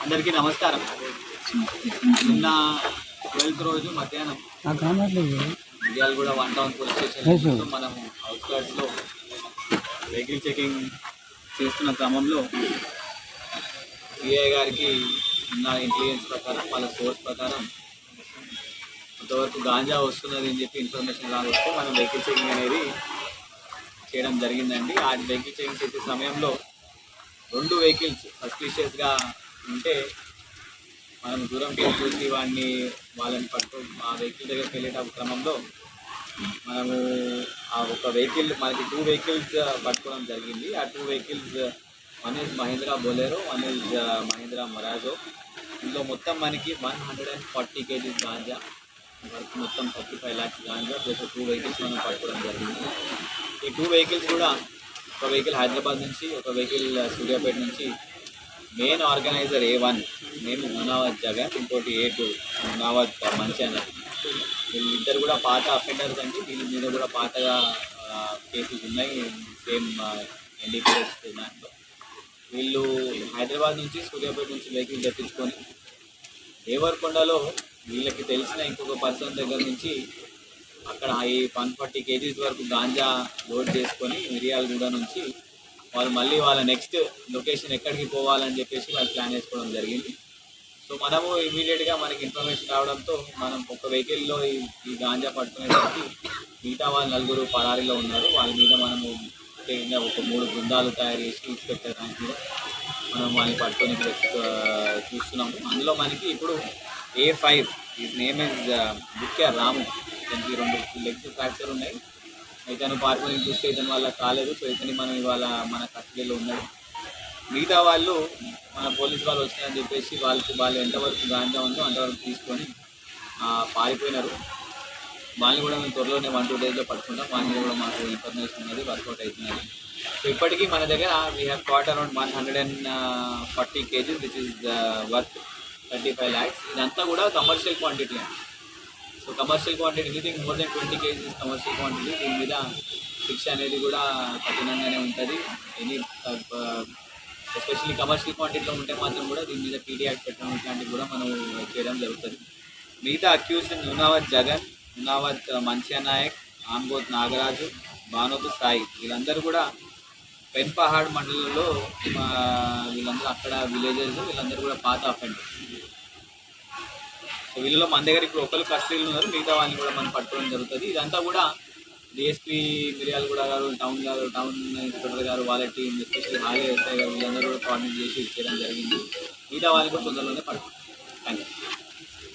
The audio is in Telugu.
అందరికీ నమస్కారం. నిన్న 12th రోజు మధ్యాహ్నం మిర్యాలగూడ 1 టౌన్ పోలీస్ స్టేషన్ మనము అవుట్స్కర్ట్స్లో వెహికల్ చెకింగ్ చేస్తున్న క్రమంలో సిఐ గారికి ఉన్న ఇంటెలిజెన్స్ ప్రకారం వాళ్ళ సోర్స్ ప్రకారం కొంతవరకు గాంజా వస్తున్నది అని చెప్పి ఇన్ఫర్మేషన్ రావస్తే మనం వెహికల్ చెకింగ్ అనేది చేయడం జరిగిందండి. ఆ వెహికల్ చెకింగ్ చేసే సమయంలో 2 వెహికల్స్ సస్పిషియస్గా ఉంటే మనం దూరంకి చూసి వాళ్ళని ఆ వెహికల్ దగ్గరికి వెళ్ళే క్రమంలో మనము ఆ ఒక వెహికల్ మనకి 2 వెహికల్స్ పట్టుకోవడం జరిగింది. ఆ 2 vehicles one is Mahindra Bolero, one is Mahindra Marazzo. ఇందులో మొత్తం మనకి 140 kgs గాంజా, మొత్తం 35 lakhs గాంజా ప్లస్ 2 వెహికల్స్ మనం పట్టుకోవడం జరిగింది. ఈ 2 వెహికల్స్ కూడా ఒక వెహికల్ హైదరాబాద్ నుంచి, ఒక వెహికల్ సూర్యాపేట నుంచి. మెయిన్ ఆర్గనైజర్ A1 నేను మునావత్ జగన్, ఇంకోటి A2 మునావత్ మంచి అన్నది. వీళ్ళిద్దరు కూడా పాత అఫెండర్స్ అండి. వీళ్ళ మీద కూడా పాతగా కేసెస్ ఉన్నాయి సేమ్ NDPS దాంట్లో. వీళ్ళు హైదరాబాద్ నుంచి సూర్యాపేట నుంచి వెహికల్ తెప్పించుకొని దేవరకొండలో వీళ్ళకి తెలిసిన ఇంకొక పర్సన్ దగ్గర నుంచి అక్కడ ఈ 140 kgs వరకు గాంజా లోడ్ చేసుకొని మిర్యాలగూడ నుంచి వాళ్ళు మళ్ళీ వాళ్ళ నెక్స్ట్ లొకేషన్ ఎక్కడికి పోవాలని చెప్పేసి వాళ్ళు ప్లాన్ చేసుకోవడం జరిగింది. సో మనము ఇమీడియట్గా మనకి ఇన్ఫర్మేషన్ రావడంతో మనం ఒక వెహికల్లో ఈ గాంజా పట్టుకునేసరికి మిగతా వాళ్ళు 4 పరారీలో ఉన్నారు. వాళ్ళ మీద మనము ఒక 3 బృందాలు తయారు చేసి ఇన్స్పెక్టర్ ర్యాంక్ మీద మనం వాళ్ళని పట్టుకొని చూస్తున్నాము. అందులో మనకి ఇప్పుడు A5 is name is Bukya Ramu. ఇతనికి 2 లెగ్స్ ఫ్రాక్చర్ ఉన్నాయి. ఇతను పార్కుని చూస్తే ఇతని వల్ల కాలేదు. సో ఇతని మనం ఇవాళ మన కస్టడీలో ఉన్నాడు. మిగతా వాళ్ళు మన పోలీస్ వాళ్ళు వస్తాయని చెప్పేసి వాళ్ళు ఎంతవరకు గాంజా ఉందో అంతవరకు తీసుకొని పారిపోయినారు. వాళ్ళని కూడా మేము త్వరలోనే 1-2 daysలో పట్టుకుంటాం. వాళ్ళ మీద కూడా మాకు ఇన్ఫర్మేషన్ ఉన్నది, వర్కౌట్ అవుతున్నది. సో ఇప్పటికీ మన దగ్గర we have cot around 140 kgs which is worth 35 lakhs. ఇదంతా కూడా కమర్షియల్ క్వాంటిటీ అండి. So commercial quantity anything more than 20 kgs commercial quantity. దీని మీద శిక్ష అనేది కూడా కఠినంగానే ఉంటుంది. ఎస్పెషల్లీ కమర్షియల్ క్వాంటిటీలో ఉంటే మాత్రం కూడా దీని మీద PD యాక్ట్ పెట్టడం ఇట్లాంటివి కూడా మనం చేయడం జరుగుతుంది. మిగతా అక్యూజ్డ్ మునావత్ జగన్, మునావత్ మంచియా నాయక్, ఆంగోత్ నాగరాజు, భానోతు సాయి వీళ్ళందరూ కూడా పెన్పహాడ్ మండలంలో వీళ్ళందరూ అక్కడ విలేజెస్, వీళ్ళందరూ కూడా పాత అఫెండర్స్. సో వీళ్ళలో మన దగ్గర ఇప్పుడు ఒకరు కస్టడీలు ఉన్నారు. మిగతా వాళ్ళని కూడా మనం పట్టుకోవడం జరుగుతుంది. ఇదంతా కూడా DSP మిర్యాలగూడ గారు, టౌన్ ఇన్స్పెక్టర్ గారు, వాళ్ళ టీం, ఎస్పెషల్లీ హాలే SI గారు వీళ్ళందరూ కూడా కోఆర్డినేట్ చేసి చేయడం జరిగింది. మిగతా వాళ్ళని కూడా తొందరలోనే పట్టుకుంటాం.